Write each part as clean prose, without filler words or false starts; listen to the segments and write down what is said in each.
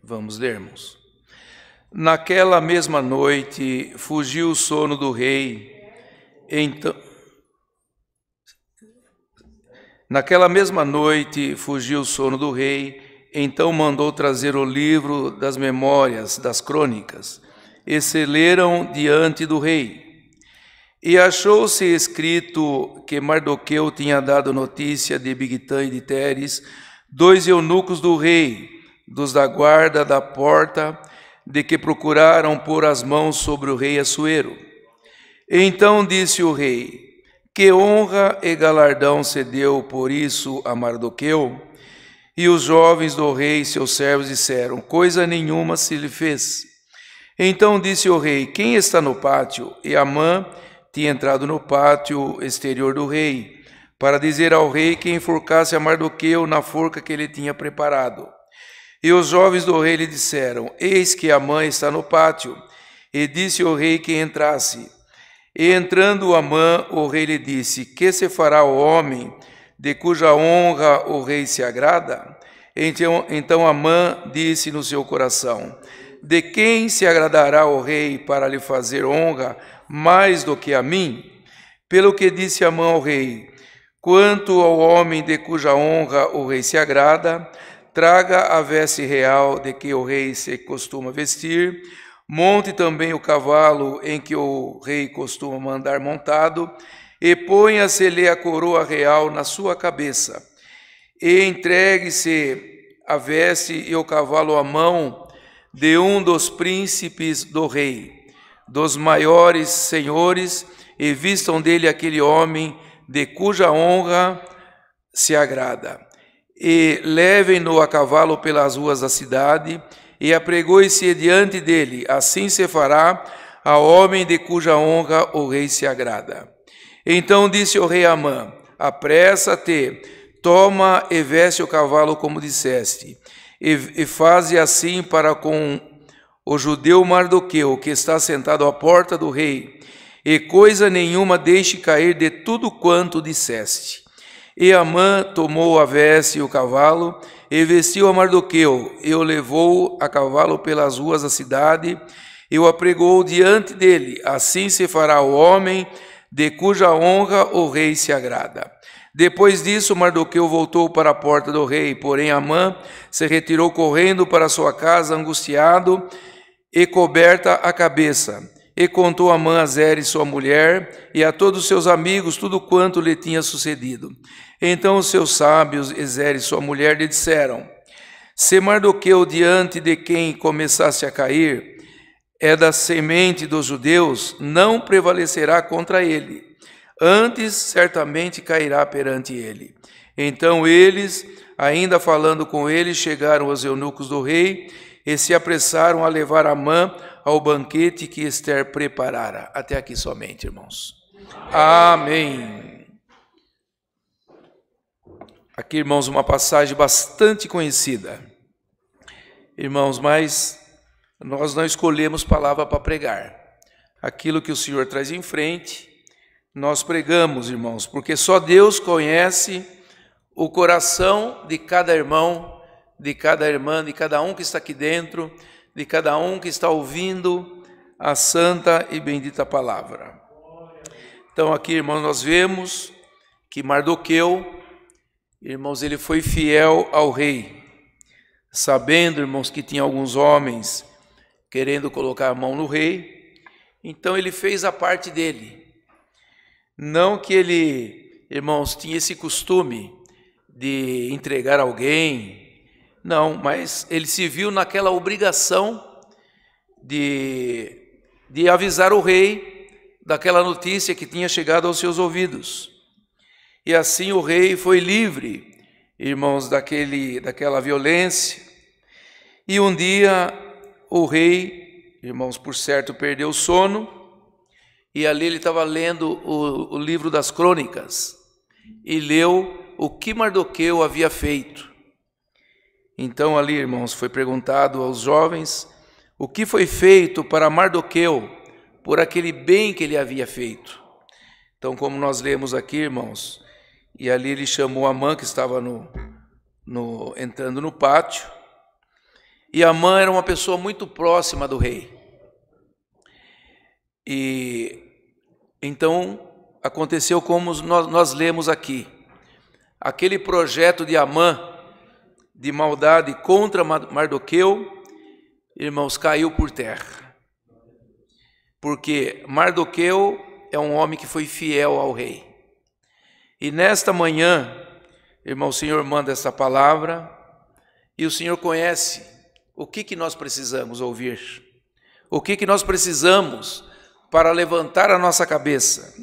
Vamos ler, irmãos. Naquela mesma noite fugiu o sono do rei. Então mandou trazer o livro das memórias das crônicas, e se leram diante do rei. E achou-se escrito que Mardoqueu tinha dado notícia de Bigtã e de Teres, 2 eunucos do rei, dos da guarda da porta, de que procuraram pôr as mãos sobre o rei Assuero. Então disse o rei: que honra e galardão se deu por isso a Mardoqueu? E os jovens do rei, seus servos, disseram: coisa nenhuma se lhe fez. Então disse o rei: quem está no pátio? E Amã tinha entrado no pátio exterior do rei, para dizer ao rei que enforcasse a Mardoqueu na forca que ele tinha preparado. E os jovens do rei lhe disseram: eis que Amã está no pátio. E disse o rei que entrasse. E entrando Amã, o rei lhe disse: que se fará o homem de cuja honra o rei se agrada? Então Amã disse no seu coração: de quem se agradará o rei para lhe fazer honra mais do que a mim? Pelo que disse Amã ao rei: quanto ao homem de cuja honra o rei se agrada, traga a veste real de que o rei se costuma vestir, monte também o cavalo em que o rei costuma mandar montado, e ponha-se-lhe a coroa real na sua cabeça, e entregue-se a veste e o cavalo à mão de um dos príncipes do rei, dos maiores senhores, e vistam dele aquele homem de cuja honra se agrada. E levem-no a cavalo pelas ruas da cidade, e apregoe-se diante dele. Assim se fará ao homem de cuja honra o rei se agrada. Então disse o rei Amã: apressa-te, toma e veste o cavalo como disseste, e faze assim para com o judeu Mardoqueu, que está sentado à porta do rei, e coisa nenhuma deixe cair de tudo quanto disseste. E Amã tomou a veste e o cavalo, e vestiu a Mardoqueu, e o levou a cavalo pelas ruas da cidade, e o apregou diante dele. Assim se fará o homem de cuja honra o rei se agrada. Depois disso, Mardoqueu voltou para a porta do rei, porém Amã se retirou correndo para sua casa, angustiado e coberta a cabeça. E contou Amã a Zeres, sua mulher, e a todos seus amigos tudo quanto lhe tinha sucedido. Então os seus sábios e Zeres, sua mulher, lhe disseram: se Mardoqueu, diante de quem começasse a cair, é da semente dos judeus, não prevalecerá contra ele, antes certamente cairá perante ele. Então eles, ainda falando com ele, chegaram aos eunucos do rei e se apressaram a levar Amã ao banquete que Ester preparara. Até aqui somente, irmãos. Amém. Aqui, irmãos, uma passagem bastante conhecida. Irmãos, mas nós não escolhemos palavra para pregar. Aquilo que o Senhor traz em frente, nós pregamos, irmãos, porque só Deus conhece o coração de cada irmão, de cada irmã, de cada um que está aqui dentro, de cada um que está ouvindo a santa e bendita palavra. Então aqui, irmãos, nós vemos que Mardoqueu, irmãos, ele foi fiel ao rei, sabendo, irmãos, que tinha alguns homens querendo colocar a mão no rei, então ele fez a parte dele. Não que ele, irmãos, tinha esse costume de entregar alguém, não, mas ele se viu naquela obrigação de avisar o rei daquela notícia que tinha chegado aos seus ouvidos. E assim o rei foi livre, irmãos, daquela violência. E um dia o rei, irmãos, por certo, perdeu o sono, e ali ele estava lendo o livro das crônicas, e leu o que Mardoqueu havia feito. Então ali, irmãos, foi perguntado aos jovens o que foi feito para Mardoqueu por aquele bem que ele havia feito. Então, como nós lemos aqui, irmãos, e ali ele chamou Amã, que estava entrando no pátio, E Amã era uma pessoa muito próxima do rei. E então aconteceu como nós lemos aqui. Aquele projeto de Amã, de maldade contra Mardoqueu, irmãos, caiu por terra. Porque Mardoqueu é um homem que foi fiel ao rei. E nesta manhã, irmão, o Senhor manda essa palavra e o Senhor conhece o que nós precisamos ouvir, o que nós precisamos para levantar a nossa cabeça,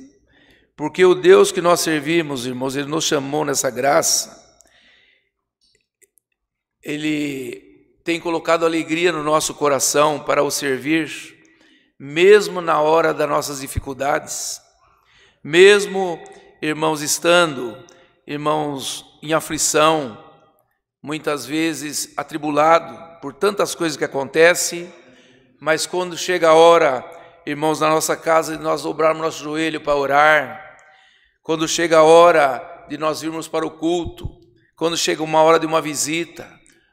porque o Deus que nós servimos, irmãos, Ele nos chamou nessa graça, Ele tem colocado alegria no nosso coração para o servir, mesmo na hora das nossas dificuldades, mesmo, irmãos, estando, irmãos, em aflição, muitas vezes atribulado por tantas coisas que acontecem, mas quando chega a hora, irmãos, na nossa casa, de nós dobrarmos nosso joelho para orar, quando chega a hora de nós virmos para o culto, quando chega uma hora de uma visita,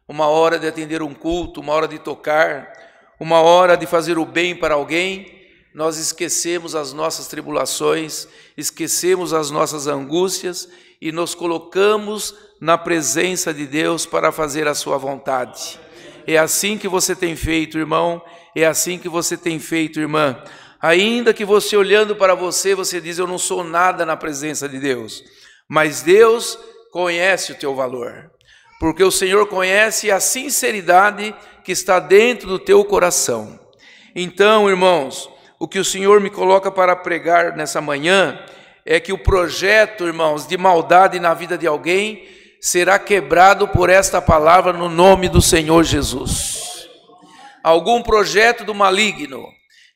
uma hora de atender um culto, uma hora de tocar, uma hora de fazer o bem para alguém, nós esquecemos as nossas tribulações, esquecemos as nossas angústias e nos colocamos na presença de Deus para fazer a sua vontade. É assim que você tem feito, irmão, é assim que você tem feito, irmã. Ainda que você olhando para você, você diz, eu não sou nada na presença de Deus. Mas Deus conhece o teu valor, porque o Senhor conhece a sinceridade que está dentro do teu coração. Então, irmãos, o que o Senhor me coloca para pregar nessa manhã é que o projeto, irmãos, de maldade na vida de alguém será quebrado por esta palavra no nome do Senhor Jesus. Algum projeto do maligno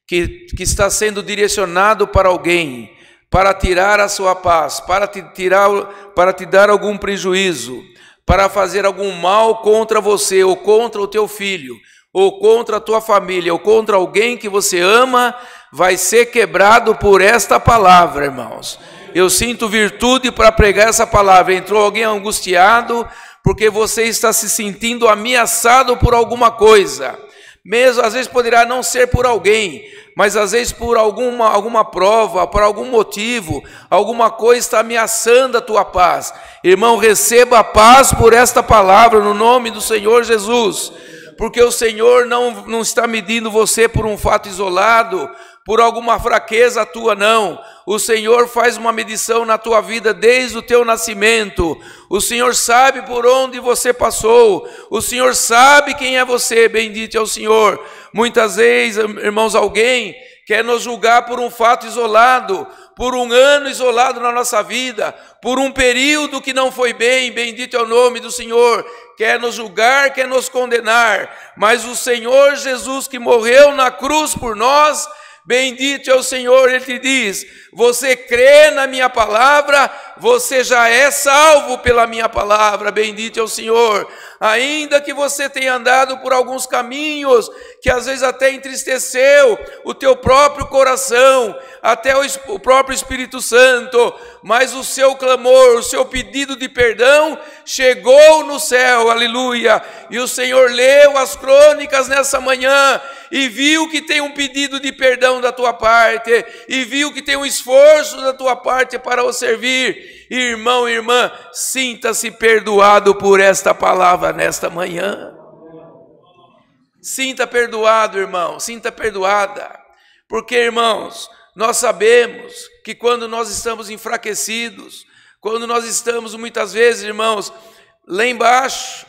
que está sendo direcionado para alguém, para tirar a sua paz, para te dar algum prejuízo, para fazer algum mal contra você, ou contra o teu filho, ou contra a tua família, ou contra alguém que você ama, vai ser quebrado por esta palavra, irmãos. Eu sinto virtude para pregar essa palavra. Entrou alguém angustiado, porque você está se sentindo ameaçado por alguma coisa. Mesmo, às vezes poderá não ser por alguém, mas às vezes por alguma prova, por algum motivo, alguma coisa está ameaçando a tua paz. Irmão, receba a paz por esta palavra, no nome do Senhor Jesus. Porque o Senhor não está medindo você por um fato isolado, por alguma fraqueza tua, não. O Senhor faz uma medição na tua vida desde o teu nascimento. O Senhor sabe por onde você passou. O Senhor sabe quem é você, bendito é o Senhor. Muitas vezes, irmãos, alguém quer nos julgar por um fato isolado, por um ano isolado na nossa vida, por um período que não foi bem, bendito é o nome do Senhor. Quer nos julgar, quer nos condenar, mas o Senhor Jesus que morreu na cruz por nós, bendito é o Senhor, Ele te diz, você crê na minha palavra, você já é salvo pela minha palavra, bendito é o Senhor. Ainda que você tenha andado por alguns caminhos, que às vezes até entristeceu o teu próprio coração, até o próprio Espírito Santo, mas o seu clamor, o seu pedido de perdão chegou no céu, aleluia, e o Senhor leu as crônicas nessa manhã, e viu que tem um pedido de perdão da tua parte, e viu que tem um esforço da tua parte para o servir. Irmão, irmã, sinta-se perdoado por esta palavra nesta manhã. Sinta perdoado, irmão, sinta perdoada, porque, irmãos, nós sabemos que quando nós estamos enfraquecidos, quando nós estamos muitas vezes, irmãos, lá embaixo,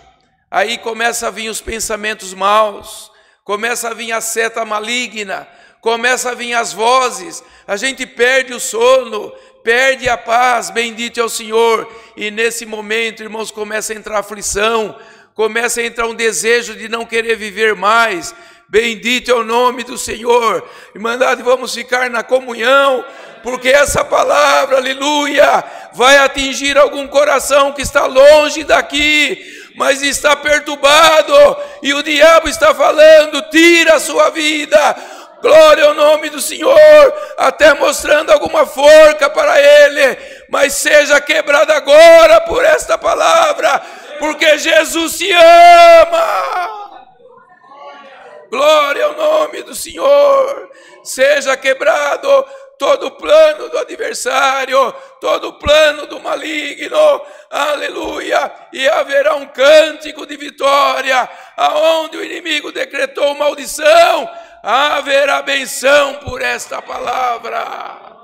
aí começa a vir os pensamentos maus, começa a vir a seta maligna, começa a vir as vozes, a gente perde o sono, perde a paz, bendito é o Senhor, e nesse momento, irmãos, começa a entrar aflição, começa a entrar um desejo de não querer viver mais, bendito é o nome do Senhor. Irmandade, vamos ficar na comunhão, porque essa palavra, aleluia, vai atingir algum coração que está longe daqui, mas está perturbado, e o diabo está falando, tira a sua vida, glória ao nome do Senhor, até mostrando alguma forca para ele, mas seja quebrada agora por esta palavra, porque Jesus te ama. Glória ao nome do Senhor. Seja quebrado todo o plano do adversário, todo o plano do maligno, aleluia, e haverá um cântico de vitória, aonde o inimigo decretou maldição, haverá benção por esta palavra.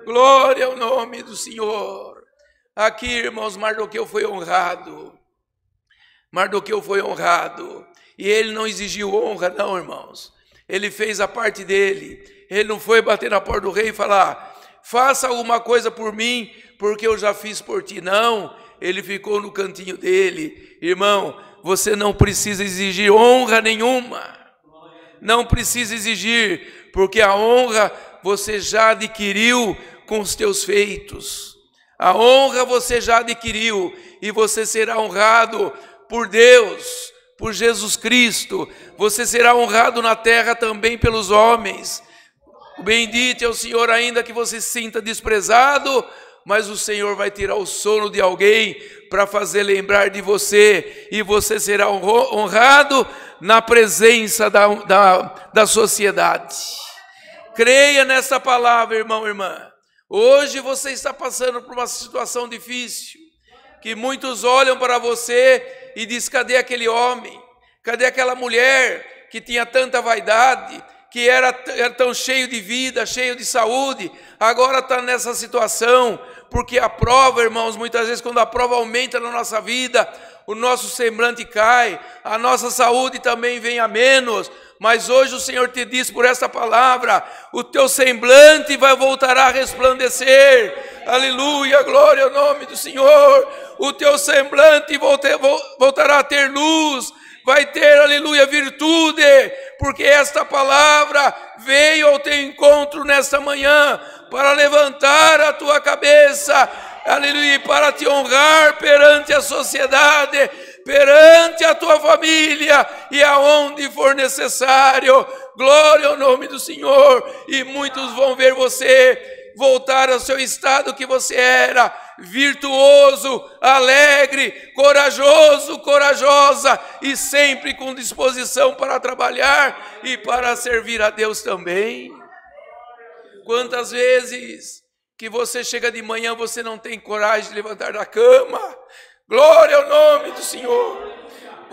Glória ao nome do Senhor. Aqui, irmãos, Mardoqueu foi honrado. Mardoqueu foi honrado, e ele não exigiu honra não, irmãos. Ele fez a parte dele. Ele não foi bater na porta do rei e falar, faça alguma coisa por mim, porque eu já fiz por ti. Não, ele ficou no cantinho dele. Irmão, você não precisa exigir honra nenhuma. Não precisa exigir, porque a honra você já adquiriu com os teus feitos. A honra você já adquiriu, e você será honrado por Deus, por Jesus Cristo. Você será honrado na terra também pelos homens. Bendito é o Senhor, ainda que você se sinta desprezado, mas o Senhor vai tirar o sono de alguém para fazer lembrar de você, e você será honrado na presença da sociedade. Creia nessa palavra, irmão, irmã. Hoje você está passando por uma situação difícil, que muitos olham para você e dizem, cadê aquele homem? Cadê aquela mulher que tinha tanta vaidade, que era tão cheio de vida, cheio de saúde, agora está nessa situação? Porque a prova, irmãos, muitas vezes quando a prova aumenta na nossa vida, o nosso semblante cai, a nossa saúde também vem a menos. Mas hoje o Senhor te diz por essa palavra, o teu semblante vai voltar a resplandecer. Aleluia, glória ao nome do Senhor. O teu semblante voltará a ter luz, vai ter, aleluia, virtude, porque esta palavra veio ao teu encontro nesta manhã para levantar a tua cabeça, aleluia, para te honrar perante a sociedade, perante a tua família e aonde for necessário. Glória ao nome do Senhor. E muitos vão ver você voltar ao seu estado que você era, virtuoso, alegre, corajoso, corajosa, e sempre com disposição para trabalhar e para servir a Deus também. Quantas vezes que você chega de manhã, você não tem coragem de levantar da cama? Glória ao nome do Senhor.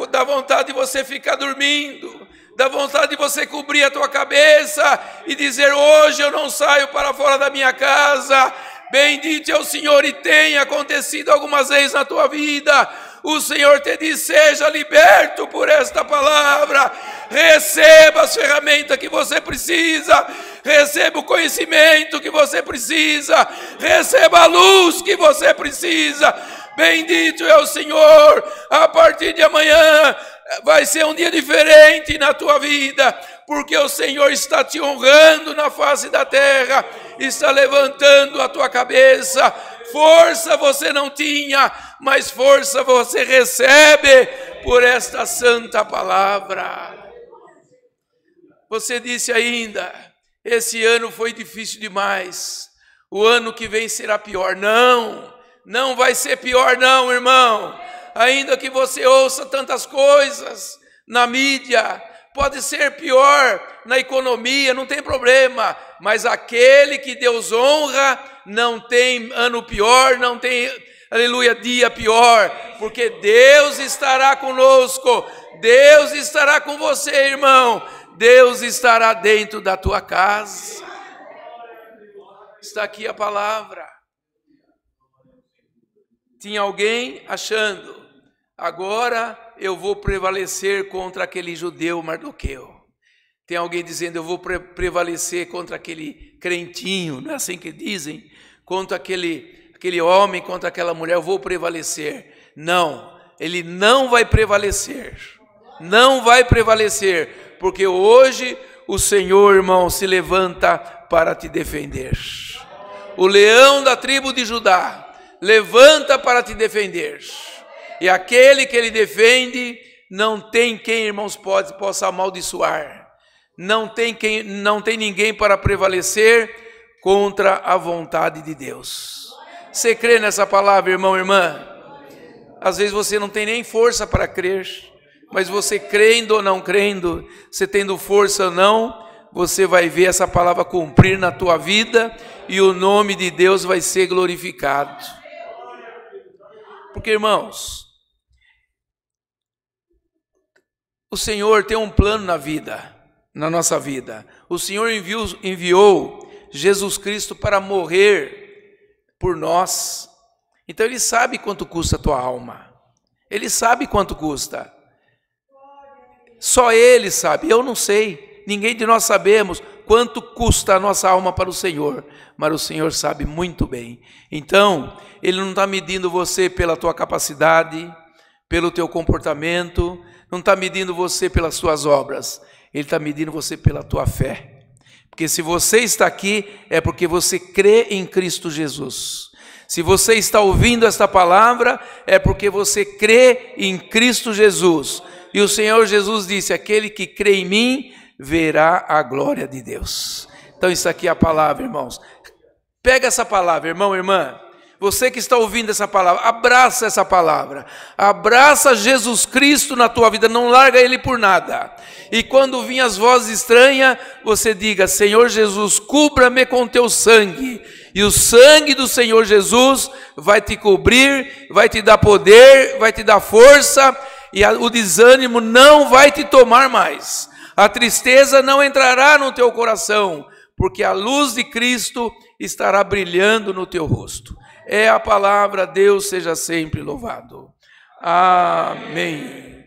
Dá vontade de você ficar dormindo, dá vontade de você cobrir a tua cabeça e dizer, hoje eu não saio para fora da minha casa. Bendito é o Senhor, e tem acontecido algumas vezes na tua vida. O Senhor te diz, seja liberto por esta palavra, receba as ferramentas que você precisa, receba o conhecimento que você precisa, receba a luz que você precisa. Bendito é o Senhor. A partir de amanhã vai ser um dia diferente na tua vida, porque o Senhor está te honrando na face da terra, está levantando a tua cabeça. Força você não tinha, mas força você recebe por esta santa palavra. Você disse ainda, esse ano foi difícil demais, o ano que vem será pior. Não vai ser pior não, irmão. Ainda que você ouça tantas coisas na mídia, pode ser pior na economia, não tem problema, mas aquele que Deus honra não tem ano pior, não tem, aleluia, dia pior, porque Deus estará conosco, Deus estará com você, irmão, Deus estará dentro da tua casa. Está aqui a palavra. Tinha alguém achando, agora eu vou prevalecer contra aquele judeu Mardoqueu. Tem alguém dizendo, eu vou prevalecer contra aquele crentinho, não é assim que dizem? Contra aquele homem, contra aquela mulher, eu vou prevalecer. Não, ele não vai prevalecer. Não vai prevalecer, porque hoje o Senhor, irmão, se levanta para te defender. O leão da tribo de Judá levanta para te defender. E aquele que ele defende, não tem quem, irmãos, possa amaldiçoar. Não tem ninguém para prevalecer contra a vontade de Deus. Você crê nessa palavra, irmão, irmã? Às vezes você não tem nem força para crer. Mas você crendo ou não crendo, você tendo força ou não, você vai ver essa palavra cumprir na tua vida e o nome de Deus vai ser glorificado. Porque, irmãos, o Senhor tem um plano na vida, na nossa vida. O Senhor enviou Jesus Cristo para morrer por nós. Então Ele sabe quanto custa a tua alma. Ele sabe quanto custa. Só Ele sabe, eu não sei. Ninguém de nós sabemos quanto custa a nossa alma para o Senhor. Mas o Senhor sabe muito bem. Então, Ele não está medindo você pela tua capacidade, pelo teu comportamento, não está medindo você pelas suas obras. Ele está medindo você pela tua fé. Porque se você está aqui, é porque você crê em Cristo Jesus. Se você está ouvindo esta palavra, é porque você crê em Cristo Jesus. E o Senhor Jesus disse, aquele que crê em mim, verá a glória de Deus. Então isso aqui é a palavra, irmãos. Pega essa palavra, irmão, irmã. Você que está ouvindo essa palavra, abraça essa palavra. Abraça Jesus Cristo na tua vida, não larga Ele por nada. E quando vir as vozes estranhas, você diga, Senhor Jesus, cubra-me com teu sangue. E o sangue do Senhor Jesus vai te cobrir, vai te dar poder, vai te dar força, e o desânimo não vai te tomar mais. A tristeza não entrará no teu coração, porque a luz de Cristo estará brilhando no teu rosto. É a palavra, Deus seja sempre louvado. Amém.